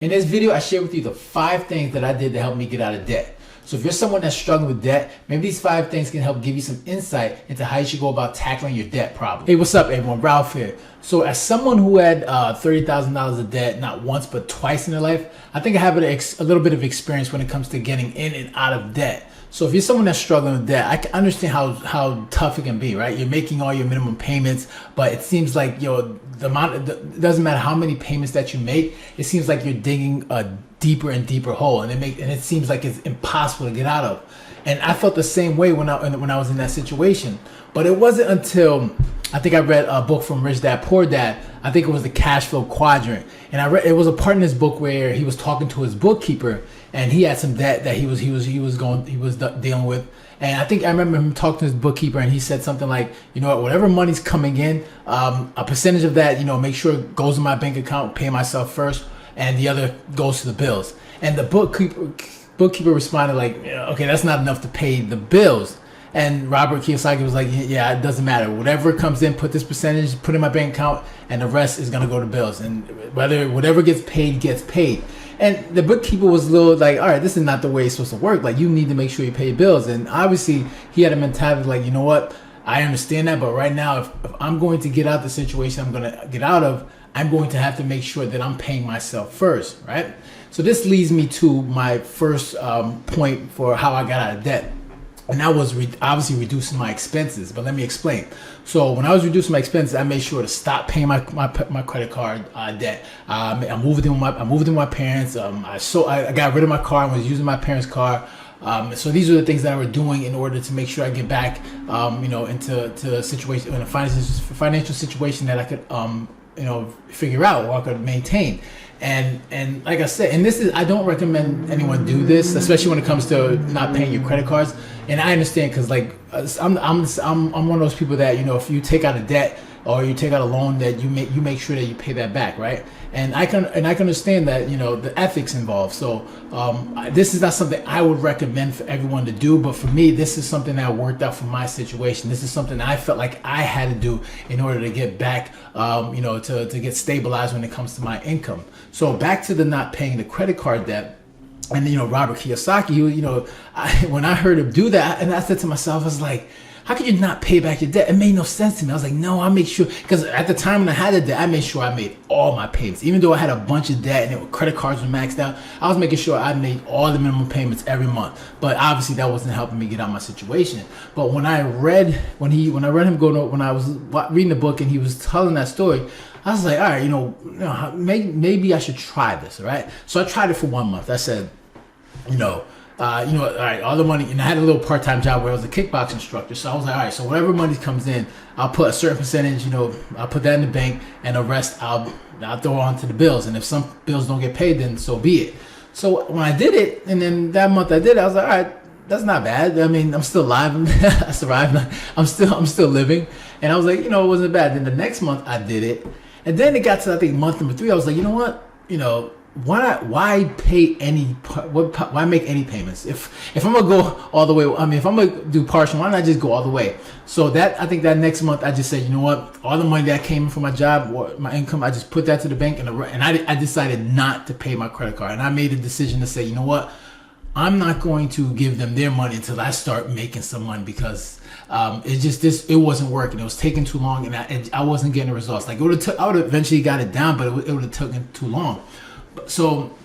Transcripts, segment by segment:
In this video, I share with you the 5 things that I did to help me get out of debt. So if you're someone that's struggling with debt, maybe these 5 things can help give you some insight into how you should go about tackling your debt problem. Hey, what's up everyone? Ralph here. So as someone who had $30,000 of debt, not once but twice in their life, I think I have a little bit of experience when it comes to getting in and out of debt. So if you're someone that's struggling with debt, I can understand how tough it can be, right? You're making all your minimum payments, but it seems like it doesn't matter how many payments that you make, it seems like you're digging a deeper and deeper hole, and it seems like it's impossible to get out of. And I felt the same way when I was in that situation. But it wasn't until I think I read a book from Rich Dad Poor Dad. I think it was the Cash Flow Quadrant, and it was a part in this book where he was talking to his bookkeeper, and he had some debt that he was dealing with. And I remember him talking to his bookkeeper, and he said something like, you know what, whatever money's coming in, a percentage of that, make sure it goes in my bank account, pay myself first, and the other goes to the bills. And the bookkeeper responded like, okay, that's not enough to pay the bills. And Robert Kiyosaki was like, yeah, it doesn't matter. Whatever comes in, put this percentage, put in my bank account, and the rest is going to go to bills. And whatever gets paid, gets paid. And the bookkeeper was a little like, all right, this is not the way it's supposed to work. Like, you need to make sure you pay your bills. And obviously, he had a mentality like, you know what? I understand that, but right now, if I'm going to get out the situation I'm going to get out of, I'm going to have to make sure that I'm paying myself first, right? So this leads me to my first point for how I got out of debt. And that was obviously reducing my expenses. But let me explain. So when I was reducing my expenses, I made sure to stop paying my credit card debt. I moved in with my parents. I got rid of my car and was using my parents' car. So these are the things that I were doing in order to make sure I get back, into a situation, in a financial situation that I could, figure out or I could maintain. And like I said, I don't recommend anyone do this, especially when it comes to not paying your credit cards. And I understand, because like I'm one of those people that, if you take out a debt or you take out a loan, that you make sure that you pay that back, right? And I can understand that, the ethics involved. So this is not something I would recommend for everyone to do, but for me, this is something that worked out for my situation. This is something I felt like I had to do in order to get back, to get stabilized when it comes to my income. So back to the not paying the credit card debt. And Robert Kiyosaki, when I heard him do that, and I said to myself, I was like, how could you not pay back your debt? It made no sense to me. I was like, no, I'll make sure, because at the time when I had the debt, I made sure I made all my payments. Even though I had a bunch of debt and credit cards were maxed out, I was making sure I made all the minimum payments every month. But obviously that wasn't helping me get out of my situation. But when I read when I was reading the book and he was telling that story, I was like, all right, maybe I should try this, right? So I tried it for 1 month. I said, all right, all the money, and I had a little part-time job where I was a kickbox instructor. So I was like, all right, so whatever money comes in, I'll put a certain percentage, I'll put that in the bank, and the rest I'll throw onto the bills. And if some bills don't get paid, then so be it. So when I did it, and then that month I did it, I was like, all right, that's not bad. I mean, I'm still alive. I survived. I'm still living. And I was like, it wasn't bad. Then the next month I did it, and then it got to, I think, month number 3. I was like, you know what, why make any payments if I'm gonna go all the way? I mean, if I'm gonna do partial, why not just go all the way? So I think that next month I just said, you know what, all the money that came in from my job or my income, I just put that to the bank, and I decided not to pay my credit card. And I made a decision to say, you know what, I'm not going to give them their money until I start making some money, because it wasn't working. It was taking too long, and I wasn't getting the results. Like I would have eventually got it down, but it would have taken too long. So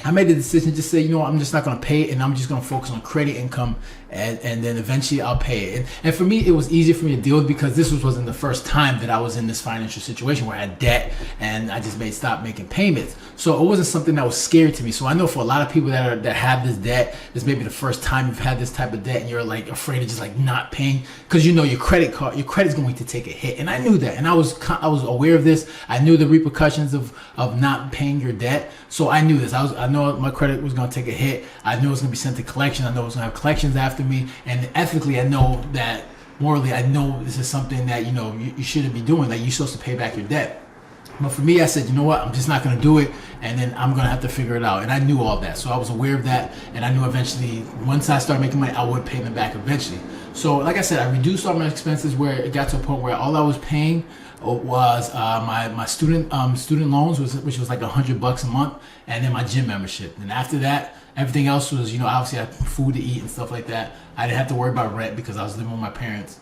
I made the decision to say, I'm just not going to pay it, and I'm just going to focus on creating income, and then eventually I'll pay it. And for me, it was easier for me to deal with, because this wasn't the first time that I was in this financial situation where I had debt and I just stop making payments. So it wasn't something that was scary to me. So I know for a lot of people that have this debt, this may be the first time you've had this type of debt, and you're like afraid of just like not paying, because your credit's going to take a hit. And I knew that, and I was aware of this. I knew the repercussions of not paying your debt. So I knew this. I know my credit was going to take a hit. I knew it was going to be sent to collection. I know it was going to have collections after me. And ethically, I know that morally, I know this is something that, you shouldn't be doing. Like, you're supposed to pay back your debt. But for me, I said, you know what, I'm just not going to do it, and then I'm going to have to figure it out. And I knew all that, so I was aware of that, and I knew eventually, once I started making money, I would pay them back eventually. So like I said, I reduced all my expenses where it got to a point where all I was paying was my student loans, which was like $100 a month, and then my gym membership. And after that, everything else was, obviously I had food to eat and stuff like that. I didn't have to worry about rent because I was living with my parents.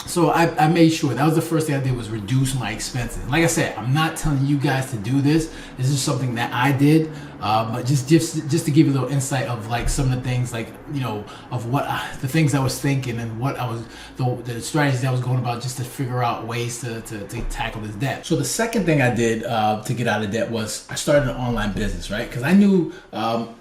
So I made sure that was the first thing I did, was reduce my expenses. Like I said, I'm not telling you guys to do this. This is something that I did, but just to give you a little insight of like some of the things, like of the things I was thinking and what I was the strategies I was going about, just to figure out ways to tackle this debt. So the second thing I did to get out of debt was I started an online business, right? Because I knew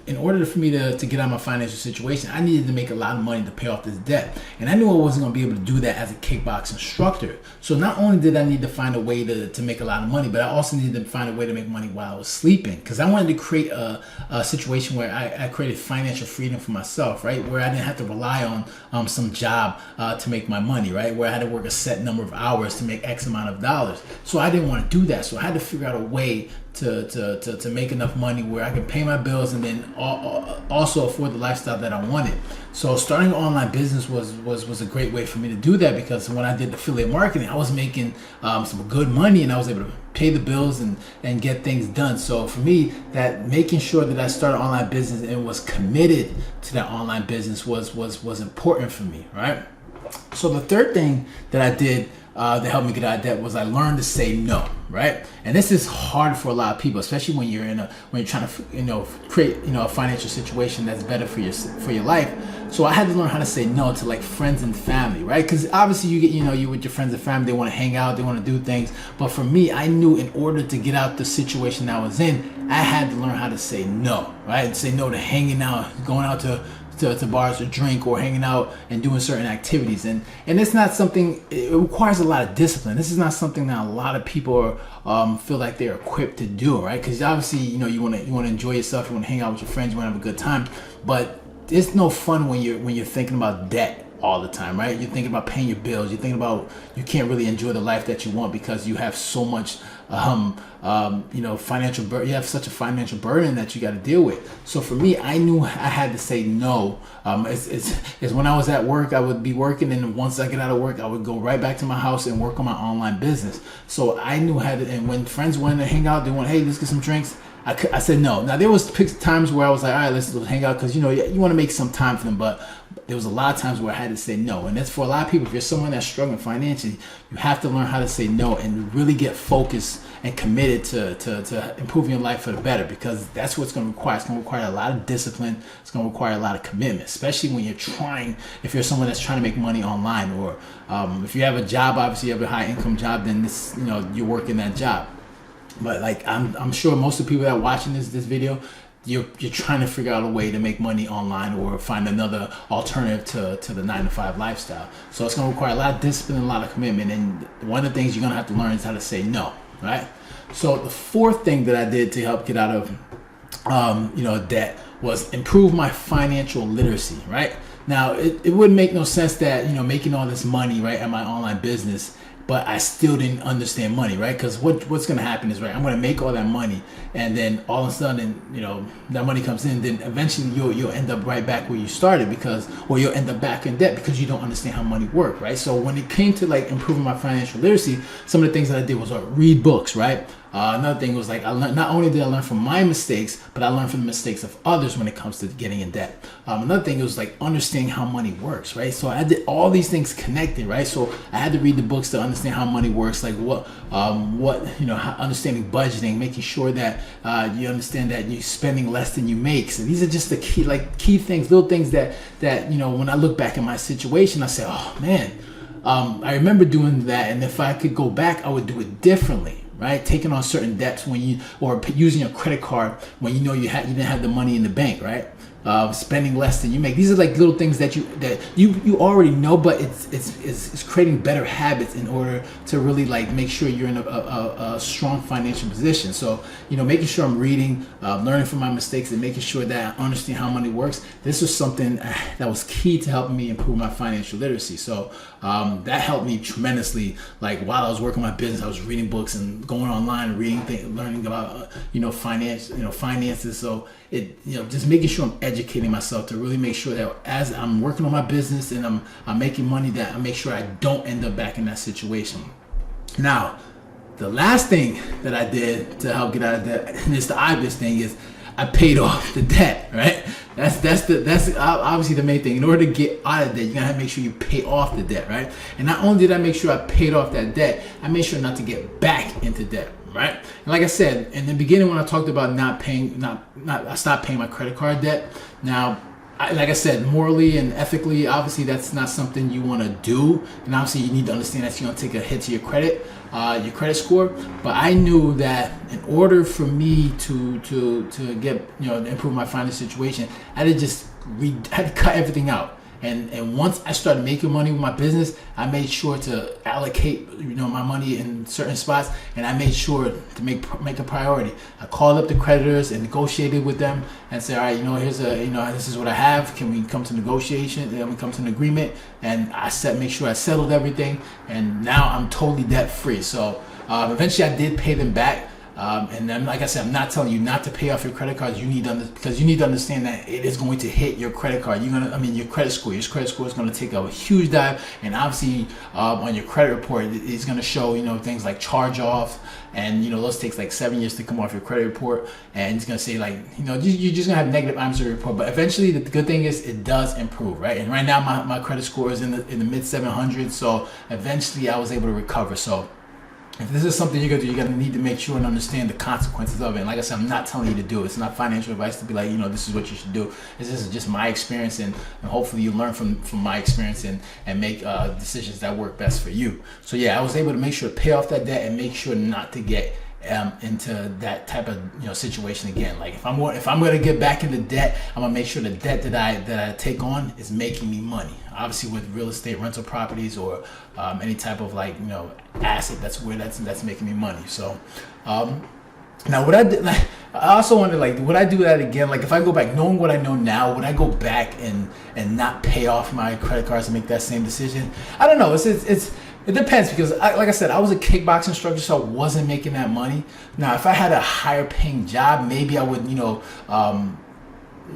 in order for me to get out of my financial situation, I needed to make a lot of money to pay off this debt, and I knew I wasn't going to be able to do that as a kickbox instructor. So not only did I need to find a way to make a lot of money, but I also needed to find a way to make money while I was sleeping, because I wanted to create a situation where I created financial freedom for myself, right? Where I didn't have to rely on some job to make my money, right? Where I had to work a set number of hours to make X amount of dollars. So I didn't want to do that. So I had to figure out a way to make enough money where I could pay my bills and then also afford the lifestyle that I wanted. So starting an online business was a great way for me to do that, because when I did affiliate marketing, I was making some good money, and I was able to pay the bills and get things done. So for me, that making sure that I started an online business and was committed to that online business was important for me, right? So the third thing that I did that helped me get out of debt was I learned to say no, right? And this is hard for a lot of people, especially when you're trying to create a financial situation that's better for your life. So I had to learn how to say no to like friends and family, right? Because obviously you get you with your friends and family, they want to hang out, they want to do things. But for me, I knew in order to get out the situation I was in, I had to learn how to say no, right? Say no to hanging out, going out to bars to drink, or hanging out and doing certain activities, and it's not something. It requires a lot of discipline. This is not something that a lot of people feel like they're equipped to do, right? Because obviously you want to enjoy yourself, you want to hang out with your friends, you want to have a good time, but it's no fun when you're thinking about debt all the time, right? You're thinking about paying your bills. You're thinking about you can't really enjoy the life that you want because you have so much financial burden. You have such a financial burden that you got to deal with. So for me, I knew I had to say no. It's when I was at work, I would be working, and once I get out of work, I would go right back to my house and work on my online business. So I knew how to. And when friends wanted to hang out, they want, hey, let's get some drinks. I said no. Now there was times where I was like, all right, let's hang out, because you want to make some time for them, but there was a lot of times where I had to say no. And that's for a lot of people. If you're someone that's struggling financially, you have to learn how to say no and really get focused and committed to improving your life for the better, because that's what it's going to require. It's going to require a lot of discipline. It's going to require a lot of commitment, especially when if you're someone that's trying to make money online, or if you have a job, obviously you have a high income job, then you're working that job. But like I'm sure most of the people that are watching this video, you're trying to figure out a way to make money online or find another alternative to the 9-to-5 lifestyle. So it's going to require a lot of discipline and a lot of commitment. And one of the things you're going to have to learn is how to say no, right? So the fourth thing that I did to help get out of debt was improve my financial literacy, right? Now it wouldn't make no sense that making all this money, right, at my online business, but I still didn't understand money, right? Because what's going to happen is, right, I'm going to make all that money, and then all of a sudden, that money comes in, then eventually you'll end up right back where you started, or you'll end up back in debt because you don't understand how money works, right? So when it came to like improving my financial literacy, some of the things that I did was read books, right? Another thing was like I learned, not only did I learn from my mistakes, but I learned from the mistakes of others when it comes to getting in debt. Another thing was like understanding how money works, right? So I did all these things connected, right? So I had to read the books to understand how money works, like understanding budgeting, making sure that you understand that you're spending less than you make. So these are just the key things, little things that when I look back at my situation, I say, oh man, I remember doing that, and if I could go back, I would do it differently. Right, taking on certain debts or using a credit card when you didn't have the money in the bank, right? spending less than you make. These are like little things that you already know, but it's creating better habits in order to really like make sure you're in a strong financial position. So making sure I'm reading, learning from my mistakes, and making sure that I understand how money works. This was something that was key to helping me improve my financial literacy. So that helped me tremendously. Like while I was working my business, I was reading books and going online and reading things, learning about finances. So just making sure I'm educating myself to really make sure that as I'm working on my business and I'm making money, that I make sure I don't end up back in that situation. Now, the last thing that I did to help get out of debt, and it's the obvious thing, is I paid off the debt, right? That's obviously the main thing. In order to get out of debt, you gotta make sure you pay off the debt, right? And not only did I make sure I paid off that debt, I made sure not to get back into debt, right? And like I said in the beginning, when I talked about I stopped paying my credit card debt. Now, like I said, morally and ethically, obviously that's not something you want to do, and obviously you need to understand that you're gonna take a hit to your credit score. But I knew that in order for me to get improve my financial situation, I had to cut everything out. And once I started making money with my business, I made sure to allocate my money in certain spots, and I made sure to make a priority. I called up the creditors and negotiated with them and said, all right, this is what I have. Can we come to negotiation? Then we come to an agreement, and make sure I settled everything, and now I'm totally debt free. So eventually I did pay them back. And then, like I said, I'm not telling you not to pay off your credit cards. Because you need to understand that it is going to hit your credit card. Your credit score. Your credit score is going to take a huge dive, and obviously, on your credit report, it's going to show things like charge-offs, and those takes like 7 years to come off your credit report, and it's going to say like you're just going to have negative items in your report. But eventually, the good thing is it does improve, right? And right now, my credit score is in the mid 700s. So eventually, I was able to recover. So if this is something you're gonna do, you're gonna need to make sure and understand the consequences of it. And like I said, I'm not telling you to do it. It's not financial advice to be like, this is what you should do. This is just my experience, and hopefully you learn from my experience and make decisions that work best for you. So yeah, I was able to make sure to pay off that debt and make sure not to get into that type of situation again. Like if I'm going to get back into debt, I'm gonna make sure the debt that I take on is making me money. Obviously, with real estate, rental properties, or any type of asset that's making me money. So now what I did, I also wonder, would I do that again? Like if I go back, knowing what I know now, would I go back and not pay off my credit cards and make that same decision? I don't know. It depends, because like I said, I was a kickboxing instructor, so I wasn't making that money. Now, if I had a higher paying job, maybe I would,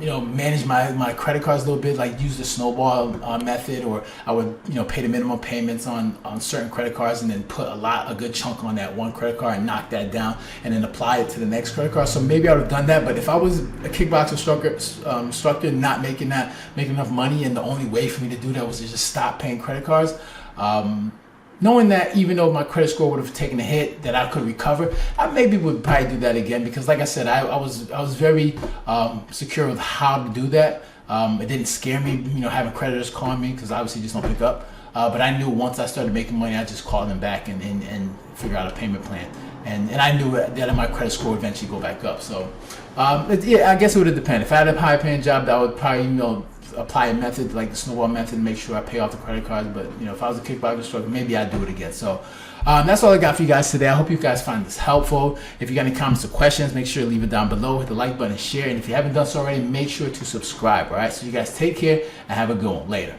manage my credit cards a little bit, like use the snowball method, or I would, pay the minimum payments on certain credit cards, and then put a good chunk on that one credit card and knock that down, and then apply it to the next credit card. So maybe I would have done that. But if I was a kickboxing instructor, not making enough money, and the only way for me to do that was to just stop paying credit cards, knowing that even though my credit score would have taken a hit, that I could recover, I maybe would probably do that again, because like I said, I was very secure with how to do that. It didn't scare me, having creditors calling me, because obviously just don't pick up. But I knew once I started making money, I just call them back and figure out a payment plan. And I knew that my credit score would eventually go back up. So I guess it would have depended. If I had a high paying job, that would probably apply a method like the snowball method and make sure I pay off the credit cards. But if I was a kickboxing instructor, maybe I'd do it again. So that's all I got for you guys today. I hope you guys find this helpful. If you got any comments or questions, make sure to leave it down below. Hit the like button and share. And if you haven't done so already, make sure to subscribe. All right. So you guys take care and have a good one. Later.